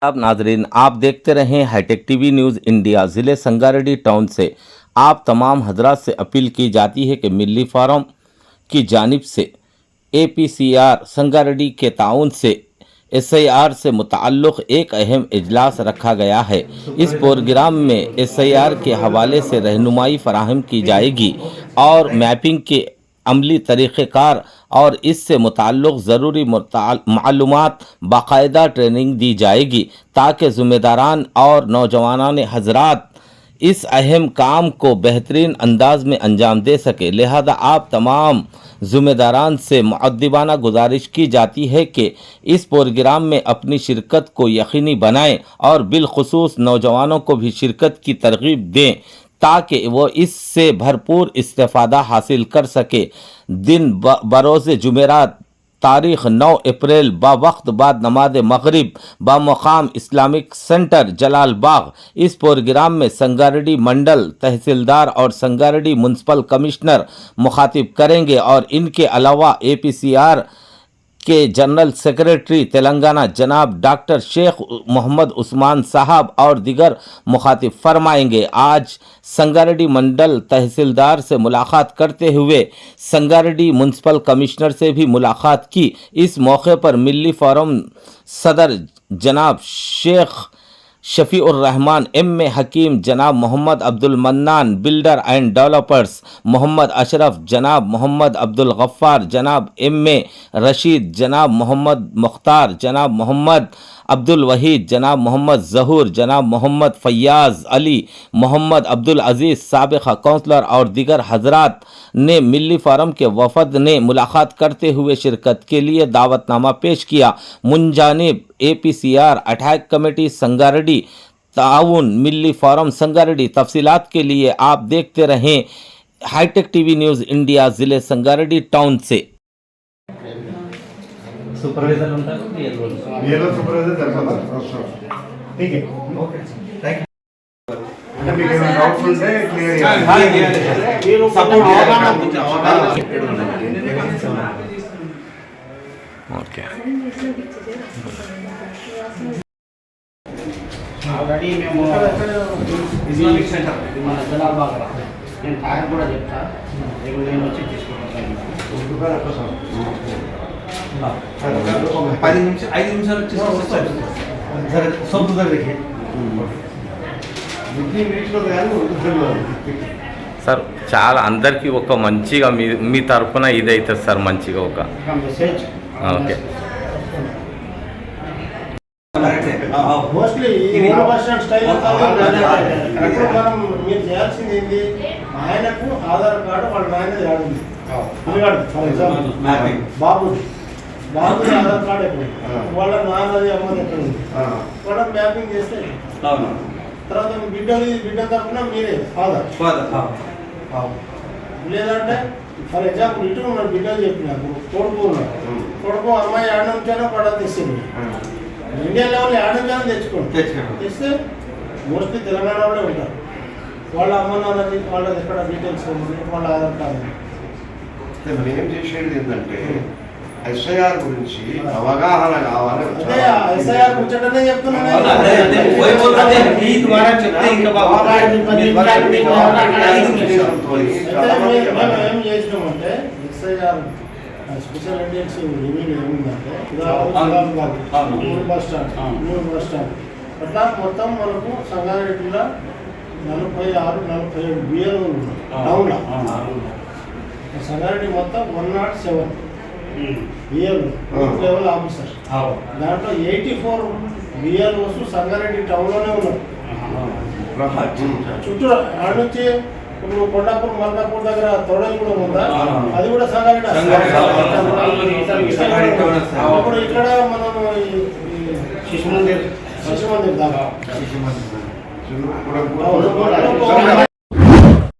आप नाजरीन आप देखते रहें हाईटेक टीवी न्यूज़ इंडिया। ज़िले संगारेड्डी टाउन से आप तमाम हजरात से अपील की जाती है कि मिल्ली फार्म की जानिब से APCR संगारेड्डी के ताउन से SIR से मुताल्लुक़ एक अहम इजलास रखा गया है। इस प्रोग्राम में SIR के हवाले से रहनुमाई फराहम की जाएगी और मैपिंग के अमली तरीक़ेकार और इससे मुताल्लुक़ ज़रूरी मालूमात बाकायदा ट्रेनिंग दी जाएगी ताकि ज़िम्मेदारान और नौजवानान हजरात इस अहम काम को बेहतरीन अंदाज में अंजाम दे सके। लिहाजा आप तमाम ज़िम्मेदारान से मुअद्दिबाना गुजारिश की जाती है कि इस प्रोग्राम में अपनी शिरकत को यकीनी बनाएं और बिलखुसूस नौजवानों को भी शिरकत की तरगीब दें ताकि वो इससे भरपूर इस्तेफ़ादा हासिल कर सके। दिन बरोज़ जुमेरात तारीख़ 9 अप्रैल वक्त बाद नमाज मगरिब बमुकाम इस्लामिक सेंटर जलाल बाग। इस प्रोग्राम में संगारेड्डी मंडल तहसीलदार और संगारेड्डी म्युनिसिपल कमिश्नर मुखातिब करेंगे और इनके अलावा APCR के जनरल सेक्रेटरी तेलंगाना जनाब डॉक्टर शेख मोहम्मद उस्मान साहब और दिगर मुखातिब फरमाएंगे। आज संगारेड्डी मंडल तहसीलदार से मुलाकात करते हुए संगारेड्डी म्युनिसिपल कमिश्नर से भी मुलाकात की। इस मौके पर मिल्ली फोरम सदर जनाब शेख शफीउर रहमान, MA हकीम जनाब Mohammed Abdul Mannan, builder and developers Mohammed Ashraf जनाब मोहम्मद अब्दुल गफ्फार, जनाब MA रशीद, जनाब मोहम्मद मुख्तार, जनाब मोहम्मद अब्दुल वहीद, जनाब मोहम्मद जहूर, जनाब मोहम्मद फैयाज अली, मोहम्मद अब्दुल अजीज़ साबिक़ काउंसलर और दिगर हजरात ने मिल्ली फार्म के वफद ने मुलाकात करते हुए शिरकत के लिए दावतनामा पेश किया। मुंजानिब APCR अटैक कमेटी संगारेड्डी ताउन मिल्ली फार्म संगारेड्डी। तफसीलात के लिए आप देखते रहें हाईटेक टीवी न्यूज़ इंडिया ज़िले संगारेड्डी टाउन से। सुपरवाइजर ఉంటారు ఏలో सुपरवाइजर సరిపోతారు ठीक है ओके थैंक यू అంటే మీకు ఏమైనా డౌట్స్ ఉంటే క్లియర్ చేయండి మీరు సపోర్ట్ ఓకే ఆల్రెడీ మేము ఇస్లామిక్ సెంటర్ మన జలాల్ బాగ్ నేను టైం కూడా చెప్తా నేను వచ్చి తీసుకుంటాను 5 నిమిషాలు सब उधर देखिए సార్ చాలా అందరికీ ఒక మంచిగా మీ తరపున ఇదైతే సార్ మంచిగా ఒక message okay mostly universal style ఇప్పుడు మనం మీరు చేయాల్సింది ఏంటి ఆయనకు ఆధార్ కార్డు వాళ్ళ నాయనది రాడుంది ఫర్ ఎగ్జాంపుల్ బాబు ఆధార్ కార్డు ఎక్కడ వాళ్ళ నాన్నది అమ్మది ఎక్కడ ఉంది వాళ్ళ మ్యాపింగ్ చేస్తే తర్వాత బిడ్డ తరఫున మీరే ఆధార్ లేదంటే ఫర్ ఎగ్జాంపుల్ ఇటు ఉన్నాడు బిడ్డలు చెప్పినారు కొడుకు ఉన్నాడు కొడుకు అమ్మాయి ఆడ నుంచైనా పడ తెస్తుంది ఇండియన్ లెవెల్ ఆడ నుంచైనా తెస్తే మోస్ట్లీ తెలంగాణ వాళ్ళే ఉంటారు వాళ్ళ అమ్మ నాన్నది వాళ్ళది ఎక్కడ డీటెయిల్స్ వాళ్ళ ఆధార్ కార్డు మనం ఏం చేసేది ఏంటంటే SIR గురించి అవగాహన కావాలి. అదే SIR ముచ్చటనే చెప్తున్నాను ఏం చేసినామంటే SIR స్పెషల్ ఇంటెన్సివ్ రివ్యూ ఏముందంటే బస్ స్టాండ్ అట్లా మొత్తం మనకు సంగారెడ్డిలో 46-47 BLO టౌన్లో సంగారెడ్డి మొత్తం 107 లెవెల్ ఆఫీసర్ దాంట్లో 84 BLOs సంగారెడ్డి టౌన్లోనే ఉన్నారు. చుట్టూ ఆడ నుంచి ఇప్పుడు కొండాపూర్ మల్కాపూర్ దగ్గర తొడలు కూడా ఉందా అది కూడా సంగారెడ్డి. ఇప్పుడు ఇక్కడ మనం శిశు మందిర్ దాకా